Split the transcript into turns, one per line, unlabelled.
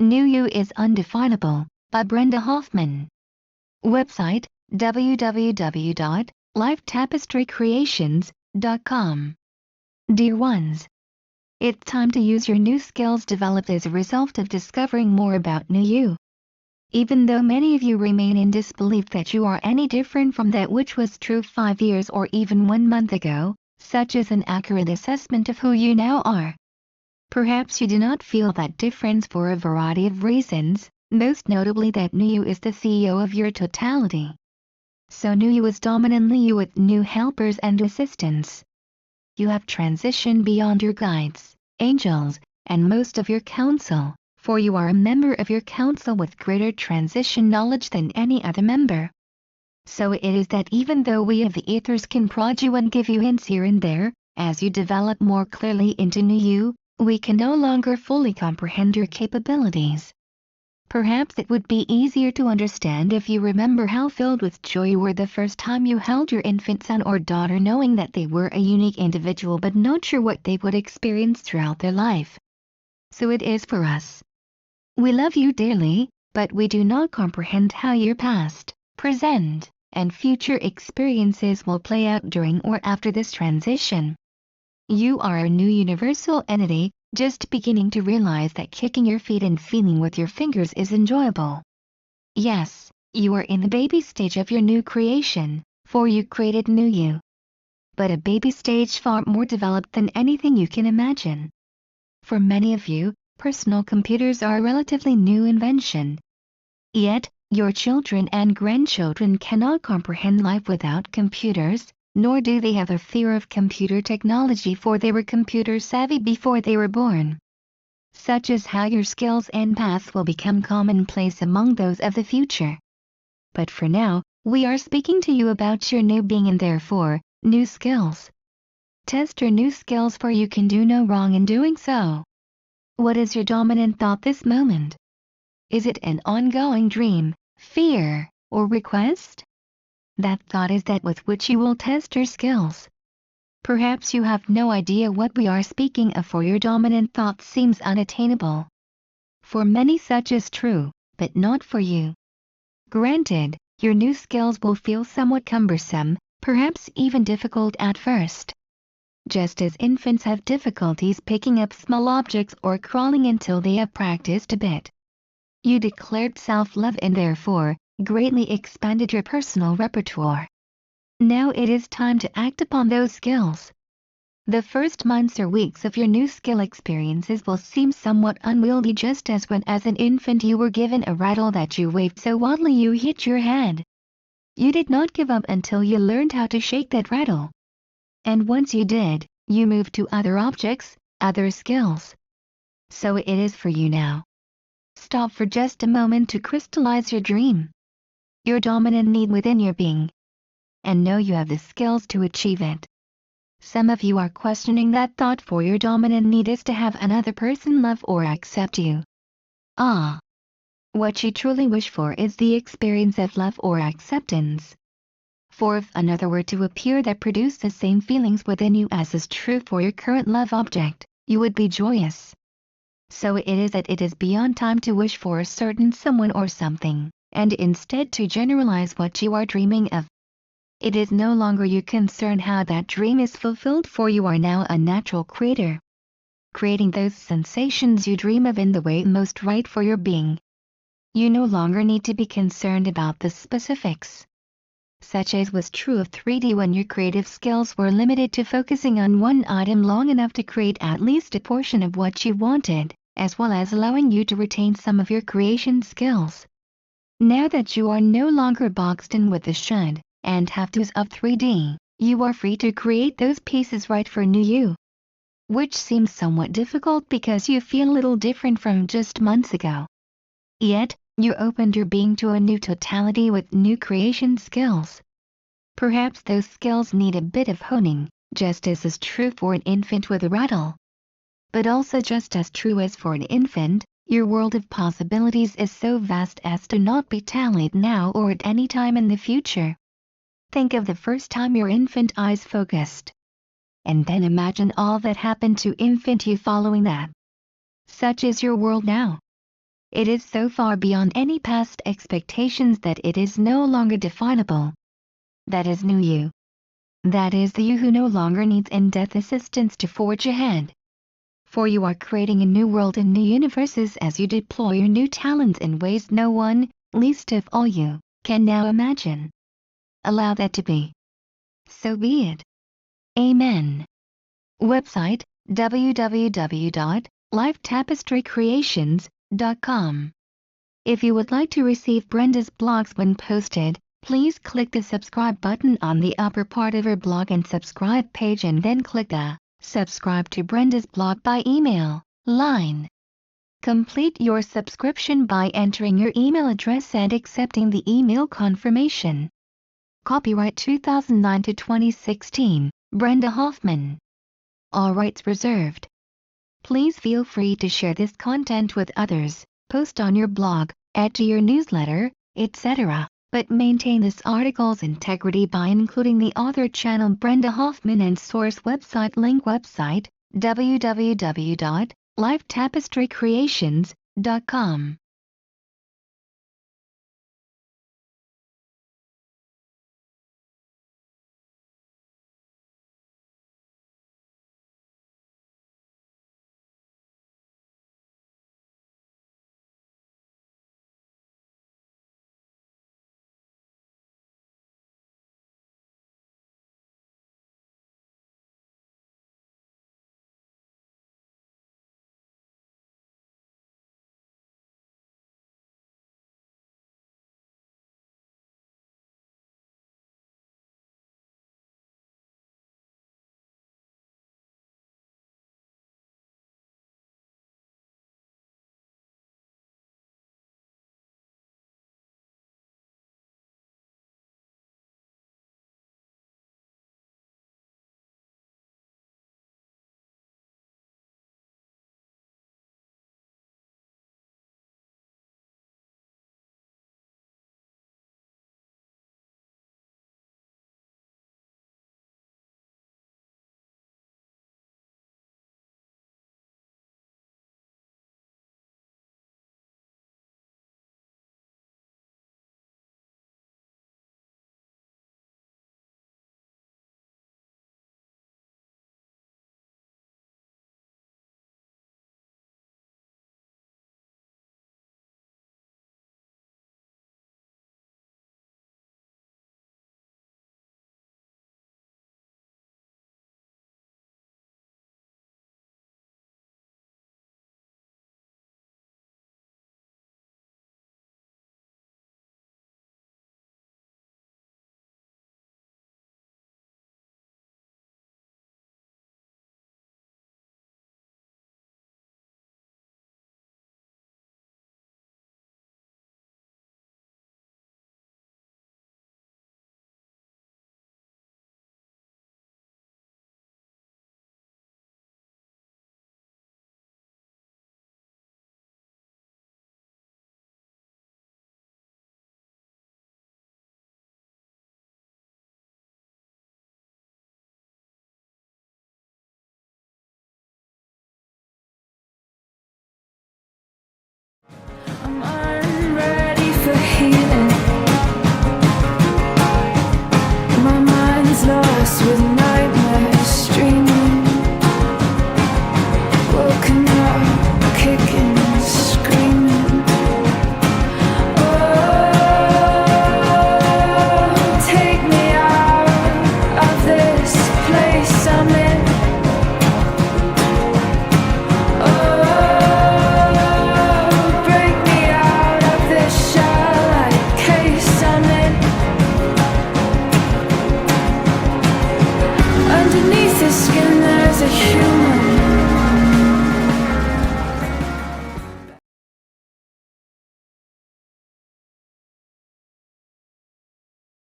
New You is Undefinable, by Brenda Hoffman. Website, www.lifetapestrycreations.com. Dear ones, it's time to use your new skills developed as a result of discovering more about New You. Even though many of you remain in disbelief that you are any different from that which was true 5 years or even 1 month ago, such is an accurate assessment of who you now are. Perhaps you do not feel that difference for a variety of reasons, most notably that New You is the CEO of your totality. So New You is dominantly you with new helpers and assistants. You have transitioned beyond your guides, angels, and most of your council, for you are a member of your council with greater transition knowledge than any other member. So it is that even though we of the ethers can prod you and give you hints here and there, as you develop more clearly into New You, we can no longer fully comprehend your capabilities. Perhaps it would be easier to understand if you remember how filled with joy you were the first time you held your infant son or daughter, knowing that they were a unique individual but not sure what they would experience throughout their life. So it is for us. We love you dearly, but we do not comprehend how your past, present, and future experiences will play out during or after this transition. You are a new universal entity, just beginning to realize that kicking your feet and feeling with your fingers is enjoyable. Yes, you are in the baby stage of your new creation, for you created New You. But a baby stage far more developed than anything you can imagine. For many of you, personal computers are a relatively new invention. Yet, your children and grandchildren cannot comprehend life without computers, nor do they have a fear of computer technology, for they were computer savvy before they were born. Such is how your skills and paths will become commonplace among those of the future. But for now, we are speaking to you about your new being and therefore, new skills. Test your new skills, for you can do no wrong in doing so. What is your dominant thought this moment? Is it an ongoing dream, fear, or request? That thought is that with which you will test your skills. Perhaps you have no idea what we are speaking of, for your dominant thought seems unattainable. For many such is true, but not for you. Granted, your new skills will feel somewhat cumbersome, perhaps even difficult at first. Just as infants have difficulties picking up small objects or crawling until they have practiced a bit. You declared self-love and therefore, greatly expanded your personal repertoire. Now it is time to act upon those skills. The first months or weeks of your new skill experiences will seem somewhat unwieldy, just as when as an infant you were given a rattle that you waved so wildly you hit your head. You did not give up until you learned how to shake that rattle. And once you did, you moved to other objects, other skills. So it is for you now. Stop for just a moment to crystallize your dream. Your dominant need within your being. And know you have the skills to achieve it. Some of you are questioning that thought, for your dominant need is to have another person love or accept you. What you truly wish for is the experience of love or acceptance. For if another were to appear that produced the same feelings within you as is true for your current love object, you would be joyous. So it is that it is beyond time to wish for a certain someone or something, and instead to generalize what you are dreaming of. It is no longer your concern how that dream is fulfilled, for you are now a natural creator. Creating those sensations you dream of in the way most right for your being. You no longer need to be concerned about the specifics. Such as was true of 3D when your creative skills were limited to focusing on one item long enough to create at least a portion of what you wanted, as well as allowing you to retain some of your creation skills. Now that you are no longer boxed in with the should and have tos of 3D, you are free to create those pieces right for New You. Which seems somewhat difficult because you feel a little different from just months ago. Yet, you opened your being to a new totality with new creation skills. Perhaps those skills need a bit of honing, just as is true for an infant with a rattle. But also just as true as for an infant, your world of possibilities is so vast as to not be tallied now or at any time in the future. Think of the first time your infant eyes focused. And then imagine all that happened to infant you following that. Such is your world now. It is so far beyond any past expectations that it is no longer definable. That is new you. That is the you who no longer needs in-depth assistance to forge ahead. For you are creating a new world and new universes as you deploy your new talents in ways no one, least of all you, can now imagine. Allow that to be. So be it. Amen. Website www.lifetapestrycreations.com. If you would like to receive Brenda's blogs when posted, please click the subscribe button on the upper part of her blog and subscribe page and then click the subscribe to Brenda's blog by email line. Complete your subscription by entering your email address and accepting the email confirmation. Copyright 2009 to 2016, Brenda Hoffman. All rights reserved. Please feel free to share this content with others, post on your blog, add to your newsletter, etc. But maintain this article's integrity by including the author channel Brenda Hoffman and source website link website www.lifetapestrycreations.com.